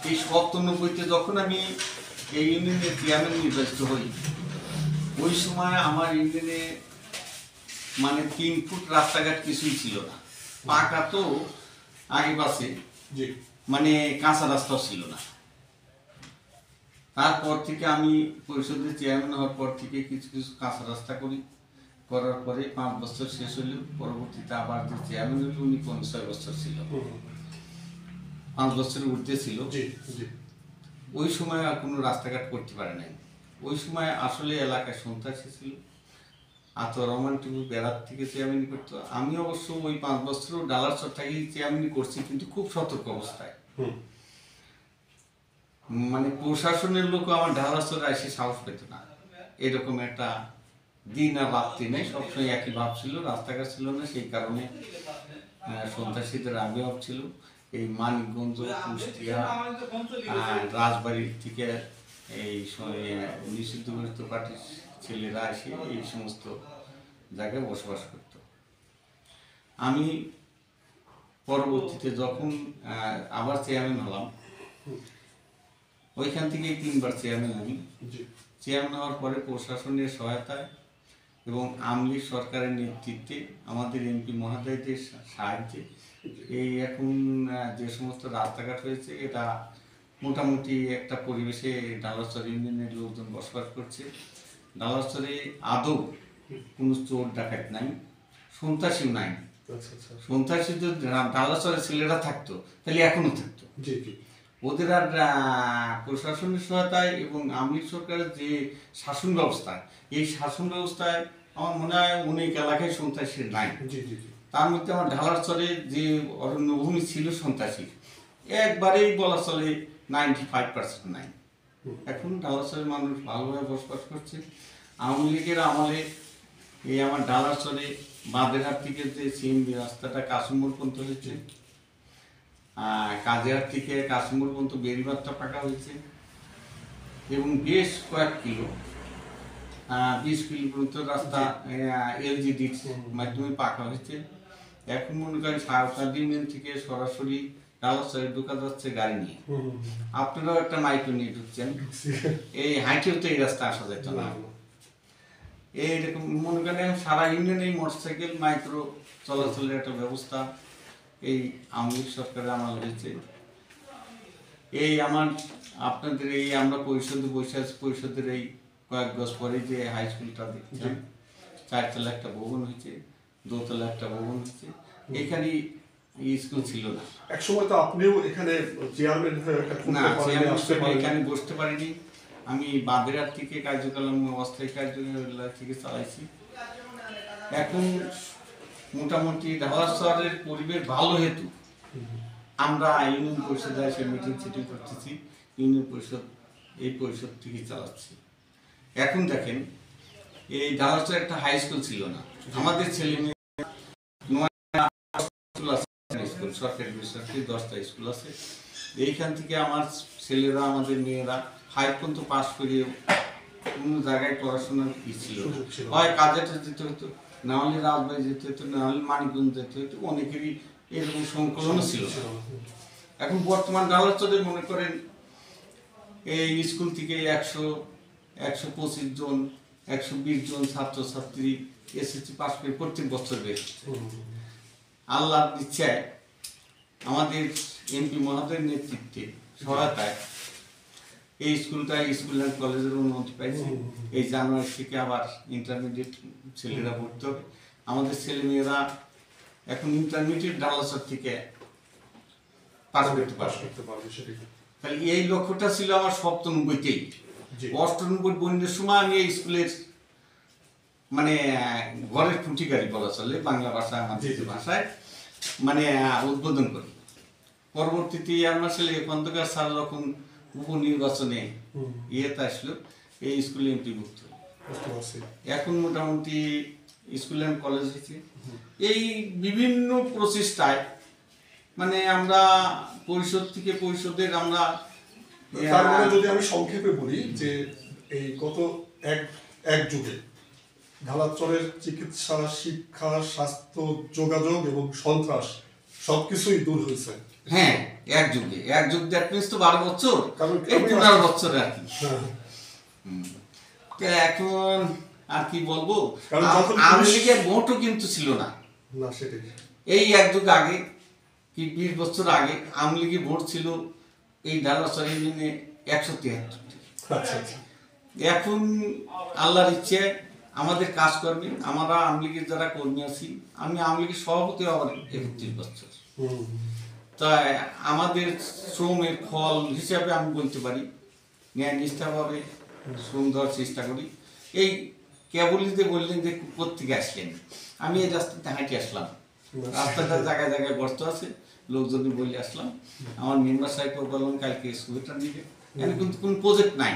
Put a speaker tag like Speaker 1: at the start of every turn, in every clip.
Speaker 1: এই 97-তে যখন আমি এই ইউনিয়নের চেয়ারম্যান নির্বাচিত হই, ওই সময় আমার ইউনিয়নে মানে 3 ফুট রাস্তাঘাট কিছুই ছিল না, পাকা তো আগে পাশে, মানে কাঁচা রাস্তাও ছিল না। তারপর থেকে আমি পরিষদের চেয়ারম্যান হওয়ার পর থেকে কিছু কিছু কাঁচা রাস্তা করার পরে 5 বছর শেষ হলো। পরবর্তীতে আবার যে চেয়ারম্যান হলো উনি 6 বছর ছিল, 5 বছরের ঊর্ধ্বে ছিল। ওই সময় আর কোনো রাস্তাঘাট করতে পারে নাই। ওই সময় আসলে এলাকায় সন্ত্রাসী ছিল, রহমান বেড়ার থেকে চেয়ারম্যানি করতো। আমি অবশ্য ওই 5 বছরও ডালারচর থেকেই চেয়ারম্যানি করছি, কিন্তু খুব সতর্ক অবস্থায়। মানে প্রশাসনের লোক আমার ডালারচরে এসে সাহস পেত না, এরকম একটা দিন আর রাত্রি নেই, সবসময় একই ভাব ছিল, রাস্তাঘাট ছিল না। সেই কারণে সন্ত্রাসীদের আবির্ভাব ছিল। এই মানিকগঞ্জ, কুষ্টিয়া, রাজবাড়ির থেকে এই নিষিদ্ধ ঘোষিত পার্টির ছেলেরা এসে এই সমস্ত জায়গায় বসবাস করত। আমি পরবর্তীতে যখন আবার চেয়ারম্যান হলাম, ওইখান থেকে 3 বার চেয়ারম্যান হই। চেয়ারম্যান হওয়ার পরে প্রশাসনের সহায়তায় এবং আওয়ামী লীগ সরকারের নেতৃত্বে, আমাদের এমপি মহোদয়দের সাহায্যে এই এখন যে সমস্ত রাস্তাঘাট হয়েছে, এটা মোটামুটি একটা পরিবেশে ডালারচর ইউনিয়নের লোকজন বসবাস করছে। ডালারচরে আদৌ কোনো চোর ডাকাত নাই, সন্ত্রাসীও নাই। সন্ত্রাসী যদি ডালারচরের ছেলেরা থাকতো তাহলে এখনো থাকতো। ওদের আর প্রশাসনের সহায়তায় এবং আওয়ামী লীগ সরকারের যে শাসন ব্যবস্থা, এই শাসন ব্যবস্থায় আমার মনে হয় অনেক এলাকায় সন্ত্রাসী নাই। তার মধ্যে আমার ডালারচরে যে অরণ্যভূমি ছিল সন্ত্রাসী, একবারেই বলা চলে 95% নাই। এখন ডালারচরের মানুষ ভালোভাবে বসবাস করছে। আওয়ামী লীগের আমলে এই আমার ডালারচরে বাঁধেরহাট থেকে যে সিএমবি রাস্তাটা কাশিমপুর পর্যন্ত হয়েছে, কাজেহাট থেকে কাশিমপুর পর্যন্ত বেড়িবাঁধটা পাকা হয়েছে, এবং বেশ কয়েক কিলো 20 কিলো পর্যন্ত রাস্তা এলজিডির মাধ্যমে পাকা হয়েছে। এখন মনে করেন সারাদিন থেকে সরাসরি ডালারচরে ঢোকা যাচ্ছে গাড়ি নিয়ে। আপনারাও একটা মাইক্রো নিয়ে ঢুকছেন, এই হাইটেও তো এই রাস্তা আসা যেত না। এইরকম মনে করেন সারা ইউনিয়নে মোটরসাইকেল মাইক্রো চলাচলের একটা ব্যবস্থা এই আওয়ামী লীগ সরকারের আমল হয়েছে। এই আমার আপনাদের এই আমরা পরিষদে বসে আছি, পরিষদের এই কয়েক বছর পরে যে হাই স্কুলটা দেখছেন, 4 তলা একটা ভবন হয়েছে, 2 তলা একটা ভবন হয়েছে। এখানে স্কুল ছিল না।
Speaker 2: এক সময় তো আপনিও এখানে চেয়ারম্যান হয়ে
Speaker 1: এখানে বসতে পারিনি। আমি বাঁধেরহাট থেকে কার্যক্রম অস্থায়ী কার্যক্রম থেকে চালাইছি। এখন মোটামুটি ডালারচরের পরিবেশ ভালো হেতু আমরা ইউনিয়ন পরিষদে এসে মিটিং করতেছি, ইউনিয়ন পরিষদ এই পরিষদ থেকে চালাচ্ছি। এখন দেখেন, এই ডালারচরে একটা হাই স্কুল ছিল না। আমাদের ছেলে মেয়ে স্কুল, সরকারি বেসরকারি 10টা স্কুল আছে। এইখান থেকে আমার ছেলেরা, আমাদের মেয়েরা 5 পর্যন্ত পাস করে কোনো জায়গায় পড়াশোনার ছিল, হয় কাজেটা যেতে হতো, না হলে রাজবাড়ি যেতে হতো, না হলে মানিকগঞ্জ যেতে হতো। অনেকেরই এরকম সংকলনও ছিল। এখন বর্তমান ডালারচরে মনে করেন এই স্কুল থেকে 125 জন 120 জন ছাত্রছাত্রী এসএসসি পাস করে প্রত্যেক বছর বের হচ্ছে। আল্লাহর ইচ্ছায় আমাদের এমপি মহোদয়ের নেতৃত্বে সহায়তায় এই স্কুলটা স্কুল অ্যান্ড কলেজের অনুমতি পাইছে। এই জানুয়ারি থেকে আবার ইন্টারমিডিয়েট ছেলেরা ভর্তি হবে। আমাদের ছেলে মেয়েরা এখন ইন্টারমিডিয়েট ডালারচর থেকে পাস করতে পারবে। তাহলে এই লক্ষ্যটা ছিল আমার 97-তেই। 98 বন্যার সময় আমি এই স্কুলের মানে ঘরের খুঁটি গাড়ি বলা চলে বাংলা ভাষায়, আমাদের ভাষায়, মানে উদ্বোধন করি। পরবর্তীতে আমার ছেলে খন্দকার স্যার যখন উপনির্বাচনে ইয়েতে আসলো, এই স্কুলে এমপিভুক্ত। এখন মোটামুটি স্কুল অ্যান্ড কলেজ হয়েছে। এই বিভিন্ন প্রচেষ্টায় মানে আমরা পরিষদ থেকে পরিষদের আমরা
Speaker 2: যদি আমি সংক্ষেপে বলি যে এই গত এক যুগে ডালারচরের চিকিৎসা, শিক্ষা, স্বাস্থ্য, যোগাযোগ এবং সন্ত্রাস সবকিছুই দূর হয়েছে।
Speaker 1: হ্যাঁ, এক যুগ দ্যাট মিনস তো 12 বছর, এই 15 বছর আর কি। তো এখন আর কি বলবো, আওয়ামী লীগের ভোটও কিন্তু ছিল না। এই এক যুগ আগে কি 20 বছর আগে আওয়ামী লীগের ভোট ছিল এই ডালাচর ইউনিয়নে 173টি। এখন আল্লাহর ইচ্ছে আমাদের কাজকর্মী, আমরা আওয়ামী লীগের যারা কর্মী আছি, আমি আওয়ামী লীগের সভাপতি হওয়ার 31 বছর। তাই আমাদের শ্রমের ফল হিসাবে আমি বলতে পারি ন্যায় নিষ্ঠাভাবে শ্রম দেওয়ার চেষ্টা করি। এই কেবলই যে বললেন যে কোত্থেকে আসলেন, আমি এই রাস্তাতে হাঁটে আসলাম, রাস্তাটা জায়গায় জায়গায় গর্ত আছে, লোকজন বলে আসলাম। আমার মেম্বার সাহেব বললাম কালকে স্কুটার নিবে, কিন্তু কোনো প্রজেক্ট নাই,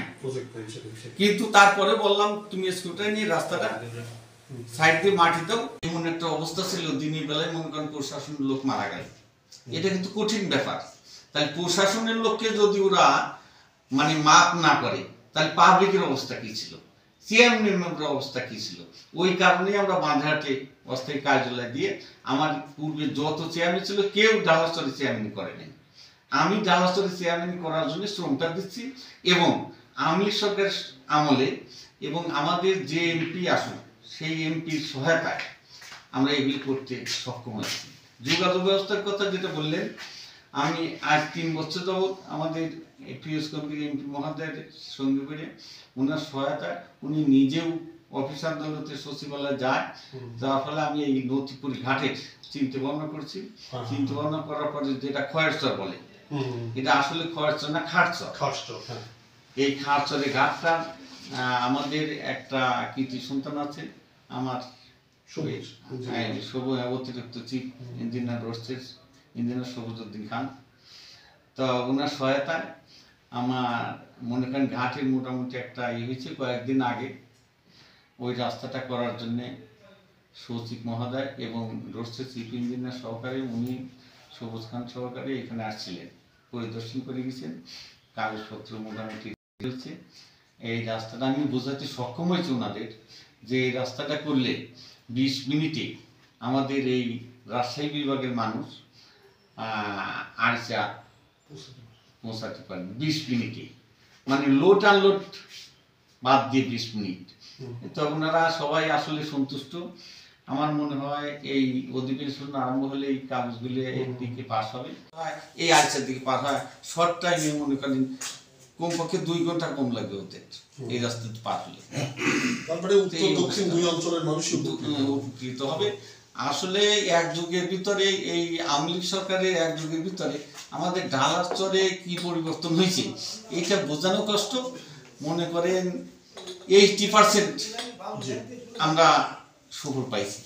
Speaker 1: কিন্তু তারপরে বললাম তুমি স্কুটার নিয়ে রাস্তাটা সাইড দিয়ে মাটি দাও। এমন একটা অবস্থা ছিল দিনের বেলায় মনে করেন প্রশাসনের লোক মারা গেল, এটা কিন্তু কঠিন ব্যাপার। তাহলে প্রশাসনের লোককে যদি ওরা মানে মাপ না করে তাহলে পাবলিকের অবস্থা কি ছিল, চেয়ারম্যানের অবস্থা কি ছিল। ওই কারণেই আমরা বাঁধাহাটে অস্থায়ী কার্যালয় দিয়ে, আমার পূর্বে যত চেয়ারম্যান ছিল কেউ ডালাচরে চেয়ারম্যান করেনি, আমি ডালাচরে চেয়ারম্যান করার জন্য শ্রমটা দিচ্ছি। এবং আওয়ামী লীগ সরকারের আমলে এবং আমাদের যে এমপি আসুন সেই এমপির সহায়তায় আমরা এগুলি করতে সক্ষম হয়েছি। যোগাযোগ ব্যবস্থার কথা যেটা বললেন, আমি আজ 3 বছর যাবৎ আমাদের পিএস কমিটির এমপি মহোদয়ের সঙ্গে করে ওনার সহায়তায় উনি নিজেও অফিস আদালতের সচিবালয়ে যায়, যার ফলে আমি এই নথিপুর ঘাটের চিন্তা ভাবনা করছি। চিন্তা ভাবনা করার পরে যেটা খয়েরচর বলে, এটা আসলে খয়েরচর না খাটচর। এই খাটচরের ঘাটটা আমাদের একটা কৃতি সন্তান আছে, আমার অতিরিক্ত চিফ ইঞ্জিনিয়ার রোস্টেস ইঞ্জিনিয়ার সবুজউদ্দিন খান। তো ওনার সহায়তায় আমার মনে করেন ঘাটের মোটামুটি একটা হয়েছে কয়েকদিন আগে। ওই রাস্তাটা করার জন্যে সচিব মহোদয় এবং রোস্টেস চিফ ইঞ্জিনিয়ার সহকারে উনি সবুজ খান সহকারে এখানে আসছিলেন, পরিদর্শন করে গেছেন, কাগজপত্র মোটামুটি হচ্ছে। এই রাস্তাটা আমি বোঝাতে সক্ষম হয়েছি ওনাদের যে এই রাস্তাটা করলে 20 মিনিটে আমাদের এই রাজশাহী বিভাগের মানুষ আরচা পৌঁছাতে পারেন 20 মিনিটে, মানে লোড আনলোড বাদ দিয়ে 20 মিনিট। তো ওনারা সবাই আসলে সন্তুষ্ট। আমার মনে হয় এই অধিবেশন আরম্ভ হলে এই কাগজগুলো একদিকে পাস হবে, এই আরচার দিকে পাস হয়। শর্ট টাইমে মনে করেন কমপক্ষে 2 ঘন্টা কম লাগবে ওদের এই রাস্তাতে পার হলে।
Speaker 2: তারপরে উত্তর দক্ষিণ দুই অঞ্চলের মানুষ
Speaker 1: উপকৃত হবে। আসলে এক যুগের ভিতরে এই আওয়ামী লীগ সরকারের এক যুগের ভিতরে আমাদের ডালাচরে কি পরিবর্তন হয়েছে এটা বোঝানো কষ্ট। মনে করেন 80% আমরা সফল পাইছি।